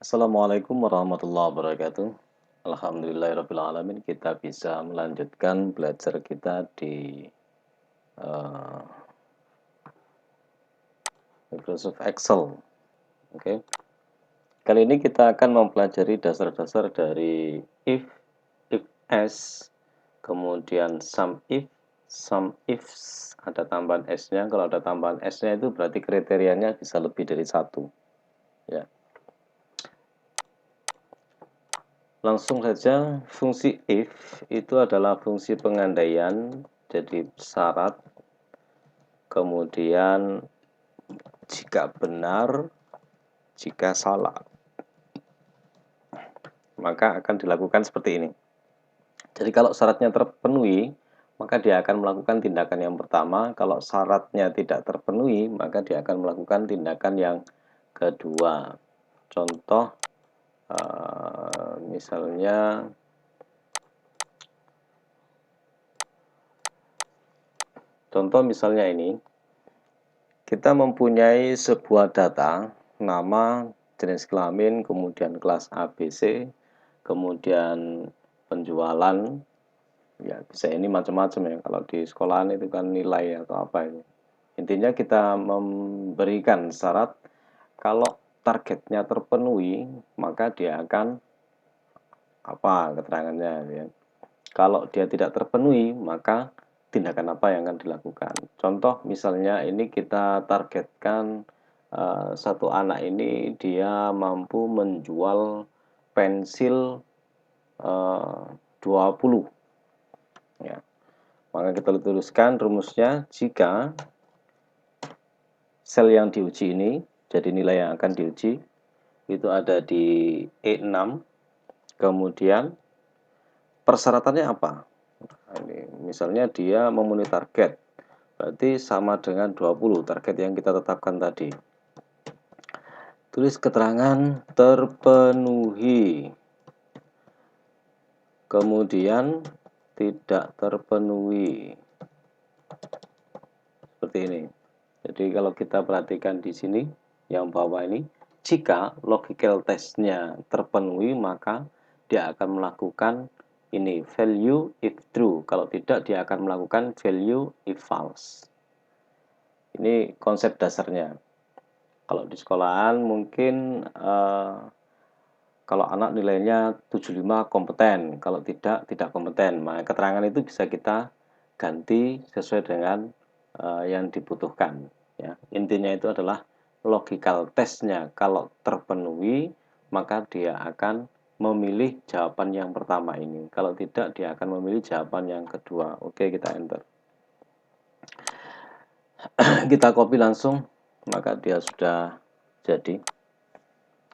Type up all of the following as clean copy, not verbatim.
Assalamualaikum warahmatullahi wabarakatuh. Alhamdulillahirrabbilalamin, kita bisa melanjutkan belajar kita di eh, Microsoft Excel. Oke. Kali ini kita akan mempelajari dasar-dasar dari if else, kemudian sum ifs, ada tambahan s-nya. Kalau ada tambahan s-nya itu berarti kriterianya bisa lebih dari satu. Ya. Langsung saja, fungsi if itu adalah fungsi pengandaian, jadi syarat, kemudian jika benar, jika salah, maka akan dilakukan seperti ini. Jadi kalau syaratnya terpenuhi, maka dia akan melakukan tindakan yang pertama. Kalau syaratnya tidak terpenuhi, maka dia akan melakukan tindakan yang kedua. Contoh, misalnya ini, kita mempunyai sebuah data, nama, jenis kelamin, kemudian kelas ABC, kemudian penjualan, ya bisa ini macam-macam ya. Kalau di sekolahan itu kan nilai atau apa ini. Intinya kita memberikan syarat, kalau targetnya terpenuhi, maka dia akan apa keterangannya ya. Kalau dia tidak terpenuhi, maka tindakan apa yang akan dilakukan. Contoh misalnya ini kita targetkan satu anak ini dia mampu menjual pensil 20 ya. Maka kita tuliskan rumusnya, jika sel yang diuji ini, jadi nilai yang akan diuji itu ada di E6, kemudian persyaratannya apa? Ini misalnya dia memenuhi target, berarti sama dengan 20 target yang kita tetapkan tadi. Tulis keterangan terpenuhi, kemudian tidak terpenuhi, seperti ini. Jadi kalau kita perhatikan di sini yang bawah ini, jika logical testnya terpenuhi, maka dia akan melakukan ini value if true. Kalau tidak, dia akan melakukan value if false. Ini konsep dasarnya. Kalau di sekolahan mungkin kalau anak nilainya 75 kompeten, kalau tidak kompeten. Maka keterangan itu bisa kita ganti sesuai dengan yang dibutuhkan. Ya. Intinya itu adalah logical testnya. Kalau terpenuhi, maka dia akan memilih jawaban yang pertama ini. Kalau tidak, dia akan memilih jawaban yang kedua. Oke, kita enter. Kita copy langsung, maka dia sudah jadi.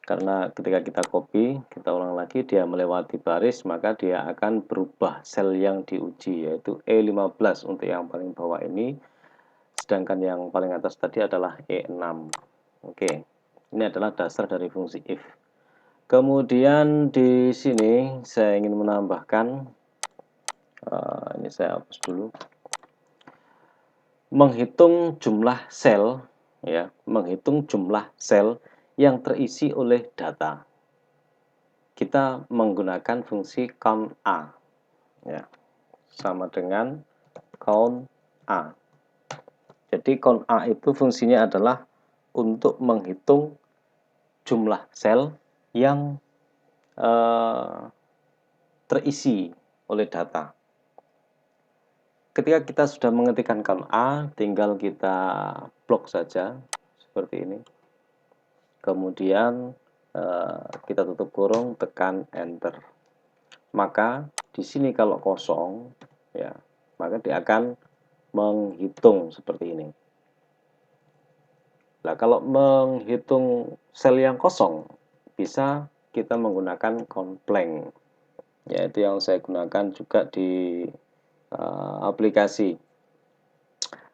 Karena ketika kita copy, kita ulang lagi, dia melewati baris, maka dia akan berubah sel yang diuji, yaitu E15 untuk yang paling bawah ini, sedangkan yang paling atas tadi adalah E6. Oke, ini adalah dasar dari fungsi if. Kemudian di sini saya ingin menambahkan, ini saya hapus dulu, menghitung jumlah sel, ya, menghitung jumlah sel yang terisi oleh data. Kita menggunakan fungsi count A, ya, sama dengan count A. Jadi count A itu fungsinya adalah untuk menghitung jumlah sel yang terisi oleh data. Ketika kita sudah mengetikkan count A, tinggal kita blok saja seperti ini. Kemudian kita tutup kurung, tekan enter. Maka di sini kalau kosong, ya, maka dia akan menghitung seperti ini. Nah, kalau menghitung sel yang kosong, bisa kita menggunakan count blank, yaitu yang saya gunakan juga di aplikasi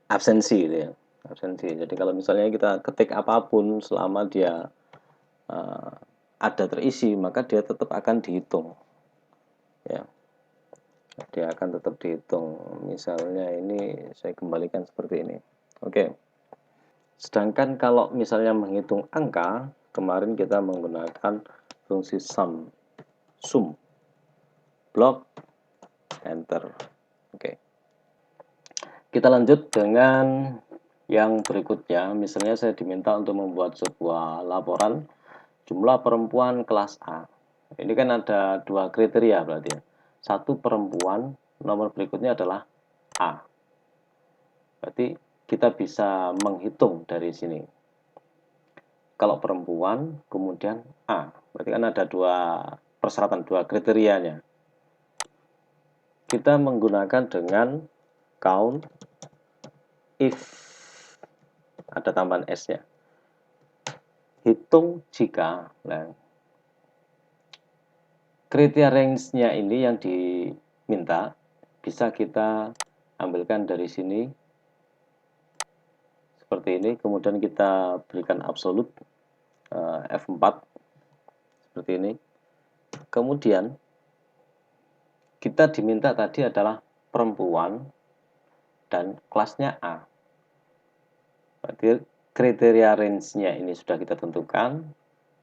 absensi, gitu ya. Absensi. Jadi kalau misalnya kita ketik apapun, selama dia ada terisi, maka dia tetap akan dihitung, ya. Dia akan tetap dihitung. Misalnya ini saya kembalikan seperti ini. Oke. Sedangkan kalau misalnya menghitung angka, kemarin kita menggunakan fungsi sum, blok, enter. Oke. Kita lanjut dengan yang berikutnya. Misalnya saya diminta untuk membuat sebuah laporan jumlah perempuan kelas A. Ini kan ada dua kriteria berarti ya. Satu perempuan, nomor berikutnya adalah A. Berarti kita bisa menghitung dari sini. Kalau perempuan, kemudian A. Berarti kan ada dua persyaratan, dua kriterianya. Kita menggunakan dengan count if, ada tambahan S-nya. Hitung jika, nah, kriteria range-nya ini yang diminta bisa kita ambilkan dari sini seperti ini, kemudian kita berikan absolut F4 seperti ini. Kemudian kita diminta tadi adalah perempuan dan kelasnya A. Berarti kriteria range-nya ini sudah kita tentukan.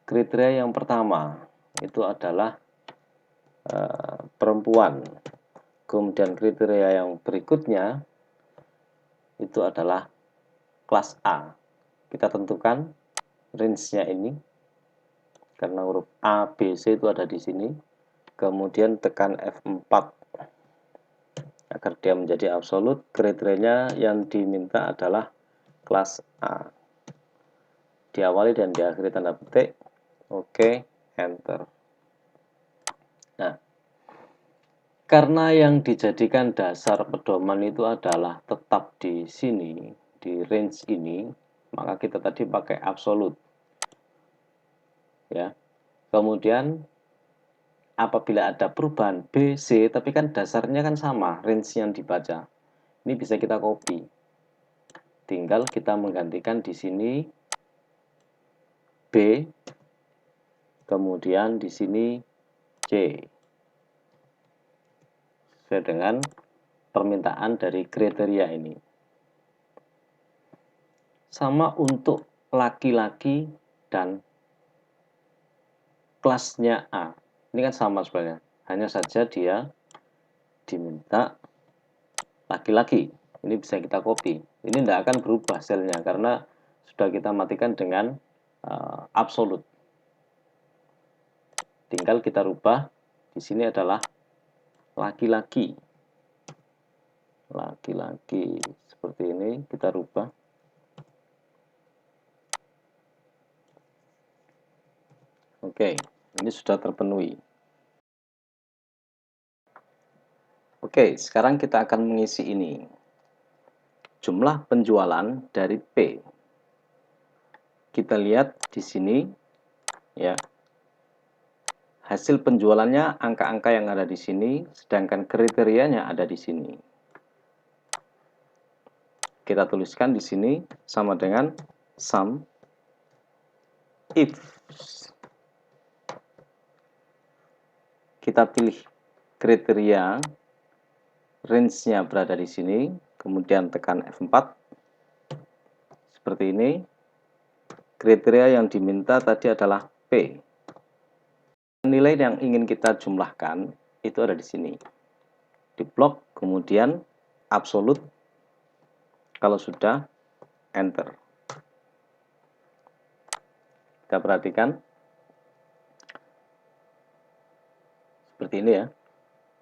Kriteria yang pertama itu adalah perempuan. Kemudian kriteria yang berikutnya itu adalah kelas A. Kita tentukan range-nya ini karena huruf A, B, C itu ada di sini. Kemudian tekan F4 agar dia menjadi absolut. Kriterianya yang diminta adalah kelas A. Diawali dan diakhiri tanda petik. Oke, enter. Nah, karena yang dijadikan dasar pedoman itu adalah tetap di sini, di range ini, maka kita tadi pakai absolut. Ya. Kemudian apabila ada perubahan B, C, tapi kan dasarnya kan sama, range yang dibaca. Ini bisa kita copy. Tinggal kita menggantikan di sini B, kemudian di sini C. Sesuai dengan permintaan dari kriteria ini. Sama untuk laki-laki dan kelasnya A. Ini kan sama sebenarnya. Hanya saja dia diminta laki-laki. Ini bisa kita copy. Ini tidak akan berubah selnya karena sudah kita matikan dengan absolut. Tinggal kita rubah. Di sini adalah laki-laki. Laki-laki seperti ini kita rubah. Oke, ini sudah terpenuhi. Oke, sekarang kita akan mengisi ini. Jumlah penjualan dari P. Kita lihat di sini ya. Hasil penjualannya angka-angka yang ada di sini, sedangkan kriterianya ada di sini. Kita tuliskan di sini sama dengan sum if. Kita pilih kriteria, range-nya berada di sini, kemudian tekan F4. Seperti ini. Kriteria yang diminta tadi adalah P. Nilai yang ingin kita jumlahkan itu ada di sini. Di blok, kemudian absolut. Kalau sudah, enter. Kita perhatikan. Seperti ini ya.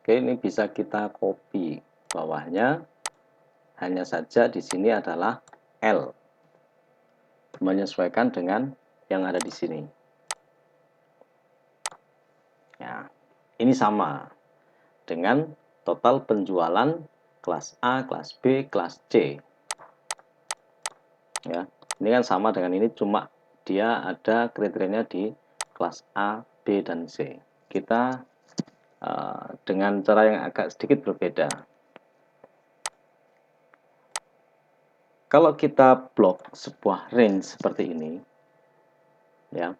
Oke, ini bisa kita copy bawahnya. Hanya saja di sini adalah L. Menyesuaikan dengan yang ada di sini. Ya, ini sama dengan total penjualan kelas A, kelas B, kelas C. Ya, ini kan sama dengan ini, cuma dia ada kriterianya di kelas A, B, dan C. Kita dengan cara yang agak sedikit berbeda. Kalau kita blok sebuah range seperti ini, ya,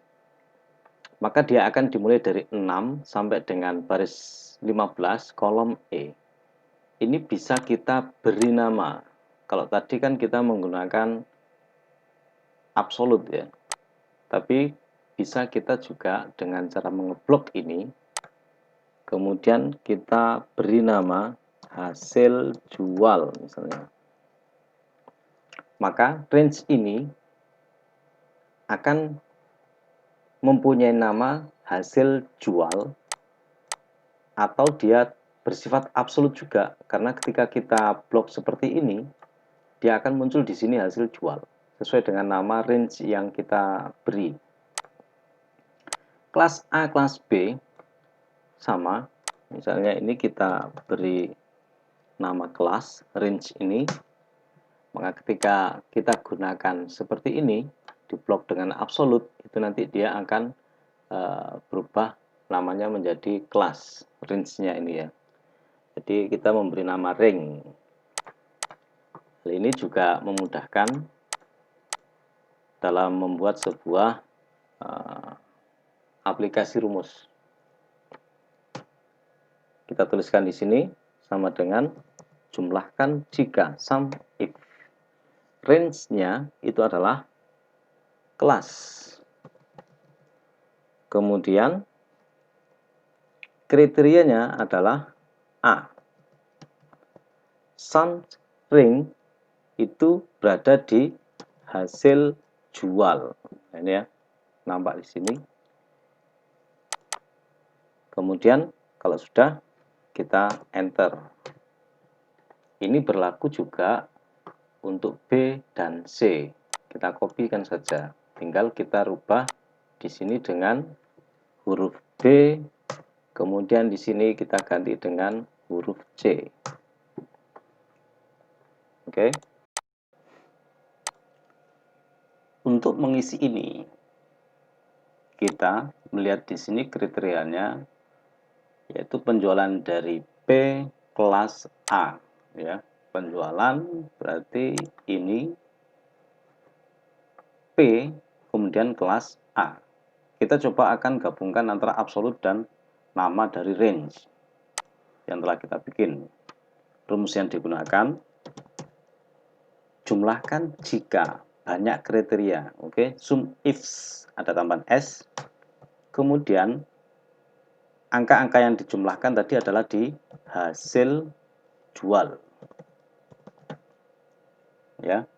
maka dia akan dimulai dari 6 sampai dengan baris 15 kolom E. Ini bisa kita beri nama. Kalau tadi kan kita menggunakan absolut ya. Tapi bisa kita juga dengan cara mengeblok ini, kemudian kita beri nama hasil jual misalnya. Maka range ini akan mempunyai nama hasil jual, atau dia bersifat absolut juga, karena ketika kita blok seperti ini, dia akan muncul di sini hasil jual sesuai dengan nama range yang kita beri. Kelas A, kelas B sama, misalnya ini kita beri nama kelas range ini, maka ketika kita gunakan seperti ini di blok dengan absolut, itu nanti dia akan berubah namanya menjadi kelas range-nya ini ya. Jadi kita memberi nama ring. Hal ini juga memudahkan dalam membuat sebuah aplikasi rumus. Kita tuliskan di sini sama dengan jumlahkan jika, sum if. Range-nya itu adalah kelas. Kemudian kriterianya adalah A. Sum ring itu berada di hasil jual. Nah, ini ya, nampak di sini. Kemudian kalau sudah, kita enter. Ini berlaku juga untuk B dan C. Kita kopikan saja. Tinggal kita rubah di sini dengan huruf B, kemudian di sini kita ganti dengan huruf C. Oke. Untuk mengisi ini, kita melihat di sini kriterianya, yaitu penjualan dari P kelas A. Ya, penjualan berarti ini P kemudian kelas A. Kita coba akan gabungkan antara absolut dan nama dari range yang telah kita bikin. Rumus yang digunakan, jumlahkan jika banyak kriteria. Oke, sum ifs, ada tambahan S. Kemudian angka-angka yang dijumlahkan tadi adalah di hasil jual. Ya.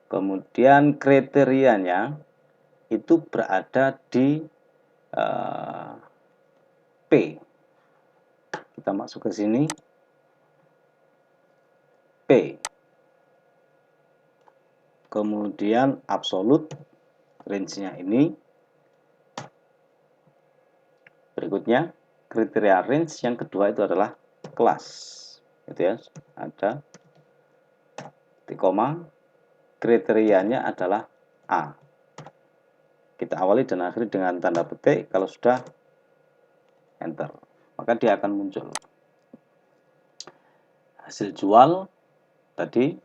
Kemudian kriterianya itu berada di P. Kita masuk ke sini. P. Kemudian absolut, range-nya ini. Berikutnya, kriteria range yang kedua itu adalah kelas. Gitu ya, ada di koma, kriterianya adalah A. Kita awali dan akhiri dengan tanda petik, kalau sudah enter, maka dia akan muncul. Hasil jual tadi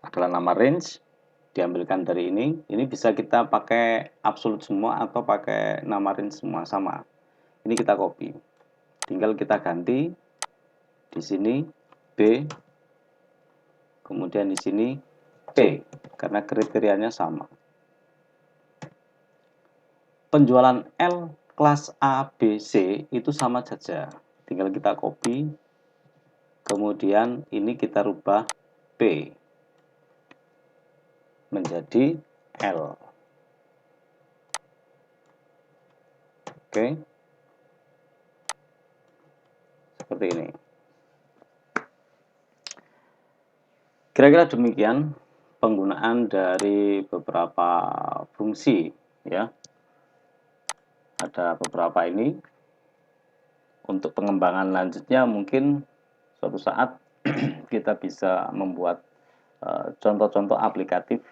adalah nama range, diambilkan dari ini bisa kita pakai absolut semua atau pakai nama range semua, sama. Ini kita copy, tinggal kita ganti di sini B, kemudian di sini P, karena kriterianya sama. Penjualan L kelas A, B, C itu sama saja, tinggal kita copy, kemudian ini kita rubah P menjadi L. Oke, seperti ini. Kira-kira demikian penggunaan dari beberapa fungsi ya. Ada beberapa ini. Untuk pengembangan lanjutnya mungkin suatu saat kita bisa membuat contoh-contoh aplikatif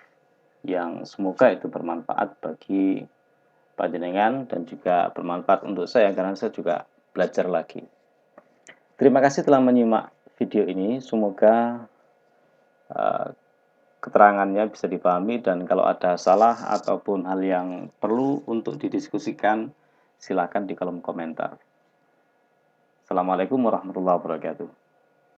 yang semoga itu bermanfaat bagi panjenengan dan juga bermanfaat untuk saya, karena saya juga belajar lagi. Terima kasih telah menyimak video ini. Semoga keterangannya bisa dipahami, dan kalau ada salah ataupun hal yang perlu untuk didiskusikan, silakan di kolom komentar. Assalamualaikum warahmatullahi wabarakatuh.